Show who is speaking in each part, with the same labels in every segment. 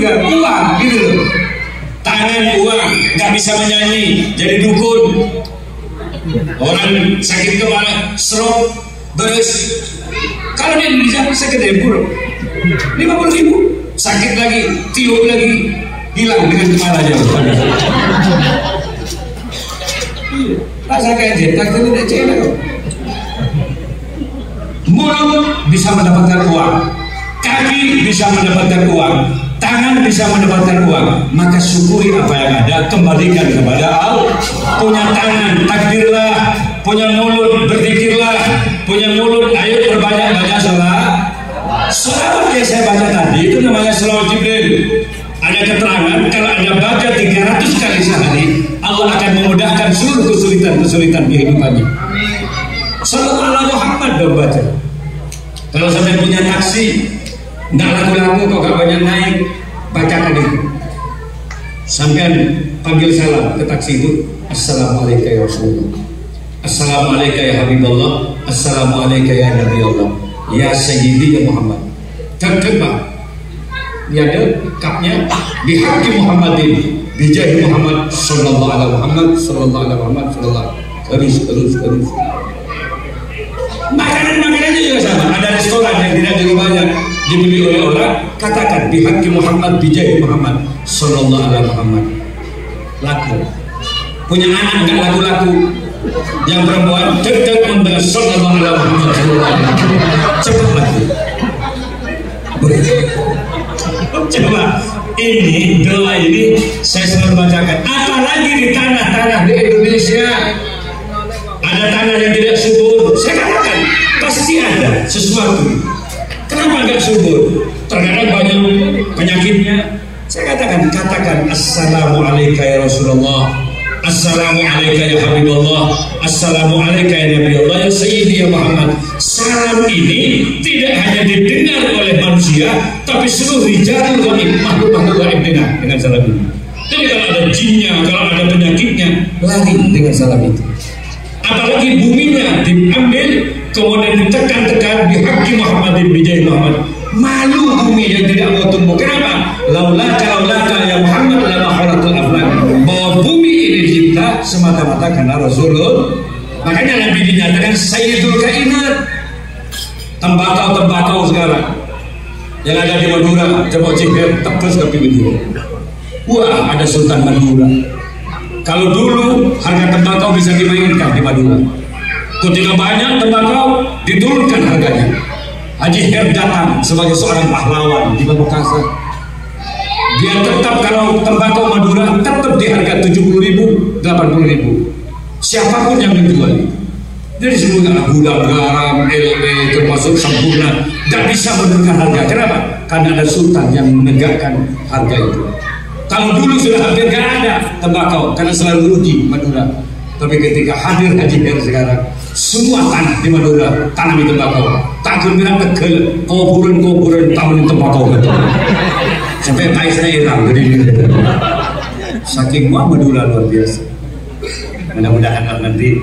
Speaker 1: juga uang gitu loh. Tangan uang, nggak bisa menyanyi, jadi dukun. Orang sakit kepala, stroke, beres. Kalau di Indonesia sakit dempul, 50.000. Sakit lagi, tiup lagi, hilang dengan kepalanya. Rasakan jetak itu tidak cewek. Mulut bisa mendapatkan uang, kaki bisa mendapatkan uang, tangan bisa mendapatkan uang. Maka syukuri apa yang ada, kembalikan kepada Allah. Punya tangan, takbirlah. Punya mulut, berzikirlah. Punya mulut, ayo berbanyak-banyak salat. Selawat yang saya baca tadi itu namanya selawat Jibril. Ada keterangan kalau Anda baca 300 kali sehari, Allah akan memudahkan seluruh kesulitan-kesulitan kehidupannya. Sallallahu alaihi Muhammad dong baca. Kalau sampai punya taksi, nggak laku-laku kok gak banyak naik, bacakan itu. Sampai panggil salam ke taksi itu, Assalamualaikum ya Rasulullah, Assalamualaikum ya Habibullah, Assalamualaikum ya Nabi Allah, ya Sayyidi ya Muhammad. Cakep Pak. Ini ada kapnya bihaqi Muhammadin bijahi Muhammad sallallahu alaihi Muhammad sallallahu alaihi Muhammad sallallahu terus. Makanannya juga sama. Ada restoran yang tidak juga banyak dibeli oleh orang, katakan bihaqi Muhammad bijahi Muhammad sallallahu alaihi Muhammad. Laku. Punya anak nggak laku-laku. Yang perempuan dekat dengan sallallahu alaihi Muhammad sallallahu alaihi Muhammad. Cepat laku. Coba ini doa ini saya selalu bacakan. Apalagi di tanah-tanah di Indonesia ada tanah yang tidak subur. Saya katakan pasti ada sesuatu. Kenapa nggak subur? Terkadang banyak penyakitnya. Saya katakan Assalamualaikum ya Rasulullah, Assalamualaikum ya Habibullah, Assalamualaikum ya Nabi Allah, ya Sayyidi ya Muhammad. Salam ini tidak hanya didengar oleh manusia, tapi seluruh rijalul ghaib, makhluk-makhluk gaib dengan salam ini. Jadi kalau ada jinnya, kalau ada penyakitnya, lari dengan salam itu. Apalagi buminya diambil, kemudian ditekan-tekan bihaqi Muhammadin bijahi Muhammad. Malu bumi yang tidak mau tumbuh. Kenapa? Laulaka ya Muhammad lama khalatul aflak. Bahwa bumi ini dicipta semata-mata karena Rasulullah. Makanya Nabi dinyatakan Sayyidul Kainat. Tembakau sekarang yang ada di Madura, coba cipir tebus ke pinggir. Wah, ada Sultan Madura. Kalau dulu harga tembakau bisa dimainkan di Madura. Ketika banyak tembakau diturunkan harganya. Haji Her datang sebagai seorang pahlawan di Makassar. Dia tetap kalau tembakau Madura tetap di harga 70.000, 80.000. Siapapun yang menjual. Jadi semuanya gudang garam, LB termasuk sempurna, gak bisa menurunkan harga. Kenapa? Karena ada sultan yang menegakkan harga itu. Kalau dulu sudah hampir gak ada tembakau karena selalu rugi Madura. Tapi ketika hadir Haji Her sekarang, semua tanah di Madura tanami tembakau. Takut bilang Tegal, kuburan tanam tembakau betul. Sampai paisnya hilang dari saking Madura luar biasa. Mudah-mudahan nanti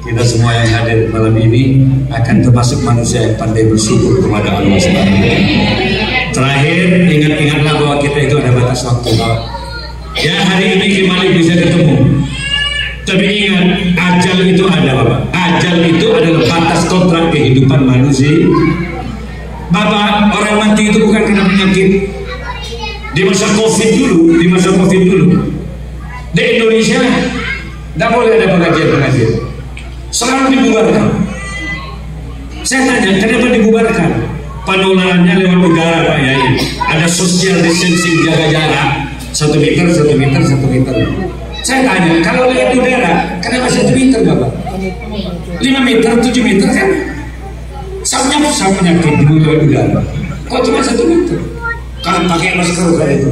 Speaker 1: kita semua yang hadir malam ini akan termasuk manusia yang pandai bersyukur kepada Allah Subhanahu wa Ta'ala. Terakhir, ingat-ingatlah bahwa kita itu ada batas waktu. Ya, hari ini kembali bisa ketemu. Tapi ingat, ajal itu ada, Bapak. Ajal itu adalah batas kontrak kehidupan manusia. Bapak, orang mati itu bukan kena penyakit. Di masa COVID dulu, di Indonesia tidak boleh ada pengajian. Selalu dibubarkan. Saya tanya, kenapa dibubarkan? Penularannya lewat udara, Pak Yai. Ada social distancing, jaga jarak 1 meter. Saya tanya, kalau lewat udara, kenapa 1 meter, Bapak? 5 meter, 7 meter kan? Sama penyakit di lewat udara. Kok cuma 1 meter? Kalau pakai masker kayak itu,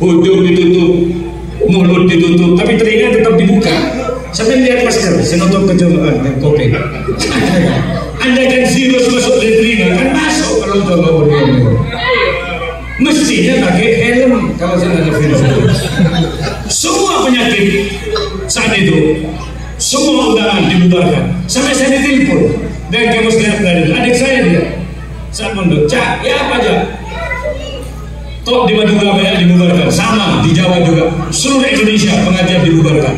Speaker 1: hidung ditutup, mulut ditutup, tapi telinga tetap dibuka. Sampai lihat masker, saya nonton kejuaraan kopi. Anda kan virus masuk di telinga, kan masuk kalau coba berdua. Mestinya pakai helm kalau saya ada virus. Semua penyakit saat itu, semua undangan dibubarkan. Sampai saya ditelepon dan kamu lihat dari adik saya dia saat mondok, Cak, ya apa aja? Kok di Madura banyak dibubarkan? Sama di Jawa juga. Seluruh Indonesia pengajian dibubarkan.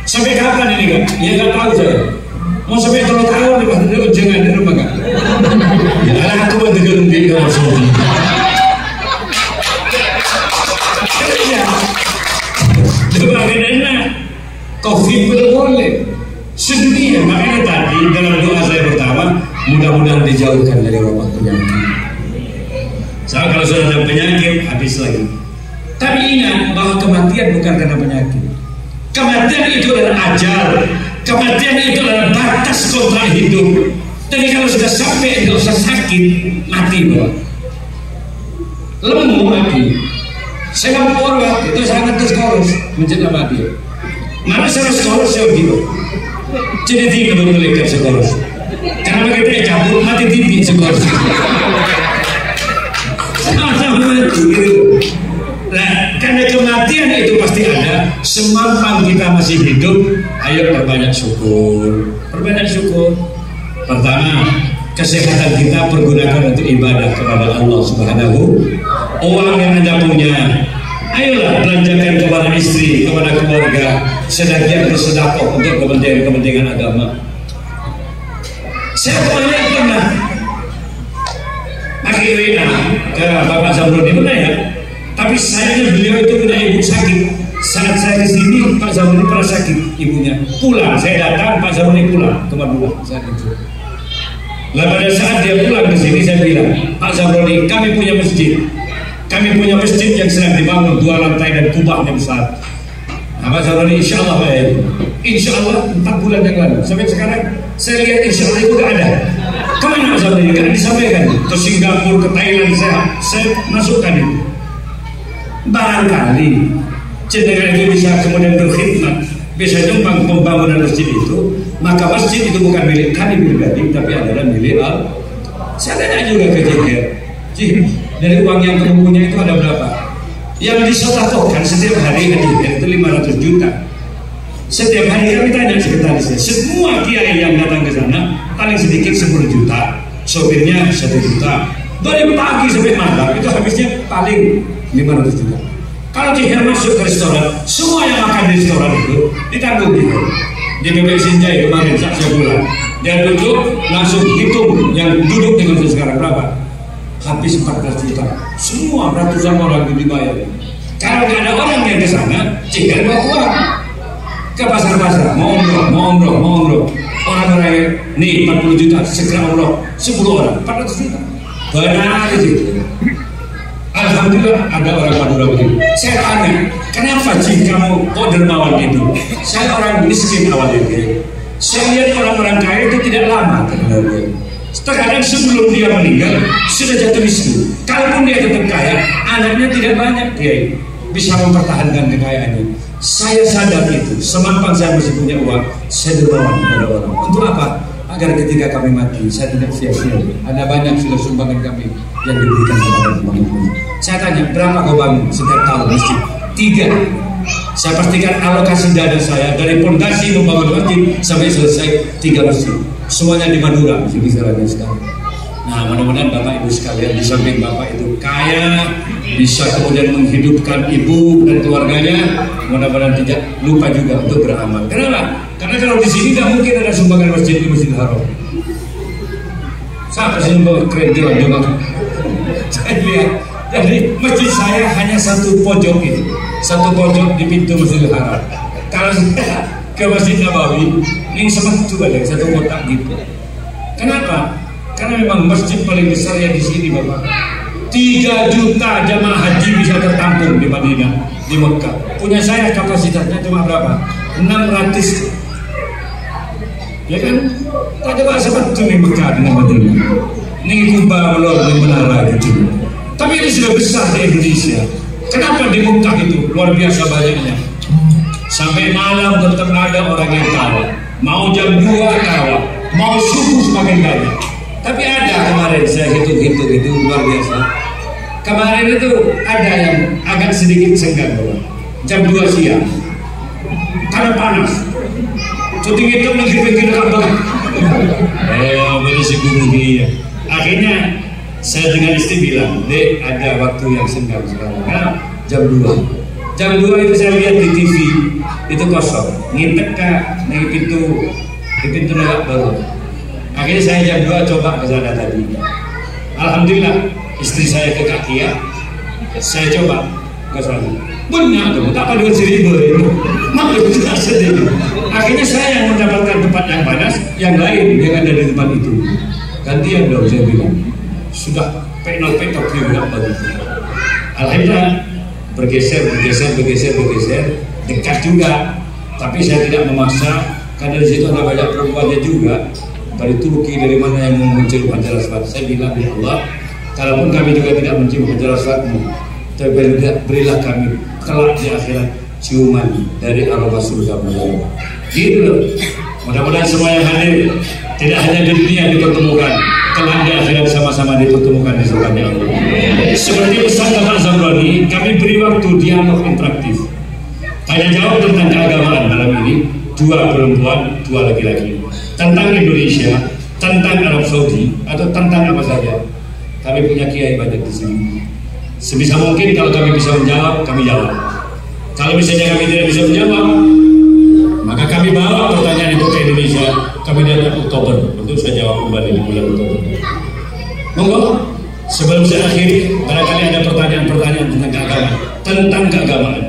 Speaker 1: Sampai kapan ini kan? Ya nggak tahu saya. Mau sampai 3 tahun di Madura jangan di rumah kan? Ya aku buat gedung di kamar semua. Ya. Bagaimana? Covid belum boleh. Sedunia, makanya tadi dalam doa saya pertama, mudah-mudahan dijauhkan dari wabah penyakit. Soalnya kalau sudah ada penyakit, habis lagi. Tapi ingat bahwa kematian bukan karena penyakit. Kematian itu adalah ajal. Kematian itu adalah batas kontrak hidup. Jadi kalau sudah sampai nggak usah sakit, mati bahwa lemu mati. Saya nggak mau orang itu sangat terskoros menjadi mati. Mana saya skoros saya gitu. Jadi tidak boleh skoros. Karena kita cabut mati tipi skoros. Nah, karena kematian itu pasti ada. Semampan kita masih hidup, ayo perbanyak syukur. Perbanyak syukur. Pertama, kesehatan kita pergunakan untuk ibadah kepada Allah Subhanahu. Uang yang Anda punya, ayolah belanjakan kepada istri, kepada keluarga, sebagian bersedekah untuk kepentingan agama. Saya pernah pakai WA ke Bapak Zamroni, benar ya? Tapi sayangnya beliau itu punya ibu sakit. Saat saya di sini, Pak Zamroni pernah sakit ibunya. Pulang, saya datang, Pak Zamroni pulang ke Madura saat itu. Lalu pada saat dia pulang ke sini, saya bilang, Pak Zamroni, kami punya masjid. Kami punya masjid yang sedang dibangun 2 lantai dan kubahnya besar. Nah, Pak Zamroni, insya Allah baik. Insya Allah 4 bulan yang lalu. Sampai sekarang, saya lihat insya Allah itu gak ada. Kemana Pak Zamroni? Karena disampaikan ke Singapura, ke Thailand, saya masukkan itu. Barangkali jenengan itu bisa kemudian berkhidmat, bisa nyumbang pembangunan masjid itu, maka masjid itu bukan milik kami pribadi, tapi adalah milik Allah. Saya tanya juga ke Jihir, dari uang yang kamu punya itu ada berapa? Yang disedekahkan setiap hari ke Jihir itu 500 juta. Setiap hari kami tanya sekretarisnya, semua kiai yang datang ke sana paling sedikit 10 juta, sopirnya 1 juta. Dari pagi sampai malam itu habisnya paling 500 juta. Kalau Jihir masuk ke restoran, semua yang makan di restoran itu ditanggung Jihir. Di Bebek Sinjai kemarin saat saya pulang, dia duduk langsung hitung yang duduk dengan saya sekarang berapa? Habis 14 juta. Semua ratusan orang itu dibayar. Kalau nggak ada orang yang ke sana, Jihir bawa uang ke pasar-pasar, mau umroh. Orang-orang nih 40 juta, segera umroh 10 orang, 400 juta. Benar itu. Alhamdulillah ada orang Madura begitu. Saya tanya, kenapa sih kamu kok dermawan itu? Saya orang miskin awalnya. Saya lihat orang-orang kaya itu tidak lama terkenal. Terkadang sebelum dia meninggal sudah jatuh miskin. Kalaupun dia tetap kaya, anaknya tidak banyak dia bisa mempertahankan kekayaannya. Saya sadar itu. Semampan saya masih punya uang, saya dermawan kepada orang. Untuk apa? Agar ketika kami mati, saya tidak sia-sia. Ada banyak sudah sumbangan kami yang diberikan kepada pembangunan. Saya tanya, berapa kau bangun setiap tahun masjid? 3. Saya pastikan alokasi dana saya dari pondasi membangun masjid sampai selesai 3 masjid. Semuanya di Madura, di kisarannya sekarang. Nah, mudah-mudahan Bapak Ibu sekalian, di samping Bapak itu kaya, bisa kemudian menghidupkan ibu dan keluarganya, mudah-mudahan tidak lupa juga untuk beramal. Kenapa? Karena kalau di sini tidak mungkin ada sumbangan masjid di Masjidil Haram. Siapa sih yang keren juga? Saya lihat, jadi masjid saya hanya satu pojok itu, satu pojok di pintu Masjidil Haram. Kalau saya ke Masjid Nabawi, ini sempat juga ada satu kotak gitu. Kenapa? Karena memang masjid paling besar yang di sini, Bapak. 3 juta jamaah haji bisa tertampung di Madinah, di Mekah. Punya saya kapasitasnya cuma berapa? 600. Ya kan? Tak ada sebab itu di Mekah dengan Madinah. Ini Kuba melalui menara gitu. Tapi ini sudah besar di Indonesia. Kenapa di Mekah itu luar biasa banyaknya? Sampai malam tetap ada orang yang tawa. Mau jam 2 tawa, mau subuh semakin banyak. Tapi ada kemarin saya hitung-hitung itu luar biasa. Kemarin itu ada yang agak sedikit senggang, Bapak. Jam 2 siang. Karena panas. Hitung-hitung lagi pikir apa? Beli si guru dia. Akhirnya Saya dengan istri bilang, Dek, ada waktu yang senggang sekarang. Kan jam 2. Jam 2 itu saya lihat di TV itu kosong. Ngintek Kak, di pintu lewat baru. Akhirnya saya jam 2 coba ke sana tadi. Alhamdulillah istri saya ke kaki ya. Saya coba ke sana. Benar tuh, tak pada seribu itu. Maklum tidak sedih. Akhirnya saya yang mendapatkan tempat yang panas, yang lain yang ada di tempat itu. Gantian dong saya bilang. Sudah penol juga bagus. Alhamdulillah bergeser dekat juga. Tapi saya tidak memaksa karena di situ ada banyak perempuannya juga dari Turki, dari mana yang mau mencium hajar aswad. Saya bilang ya Allah, kalaupun kami juga tidak mencium hajar aswadmu, tapi berilah kami kelak di akhirat ciuman dari aroma surga mu. Gitu loh. Mudah-mudahan semua yang hadir tidak hanya di dunia dipertemukan, kelak di akhirat sama-sama dipertemukan di surga Allah. Seperti pesan Bapak Zamroni, kami beri waktu dialog interaktif. Tanya jawab tentang keagamaan malam ini, 2 perempuan, 2 laki-laki. Tentang Indonesia, tentang Arab Saudi, atau tentang apa saja. Kami punya kiai banyak di sini. Sebisa mungkin kalau kami bisa menjawab, kami jawab. Kalau misalnya kami tidak bisa menjawab, maka kami bawa pertanyaan itu ke Indonesia. Kami datang Oktober untuk saya jawab kembali di bulan Oktober. Monggo, sebelum saya akhiri, barangkali ada pertanyaan-pertanyaan tentang keagamaan.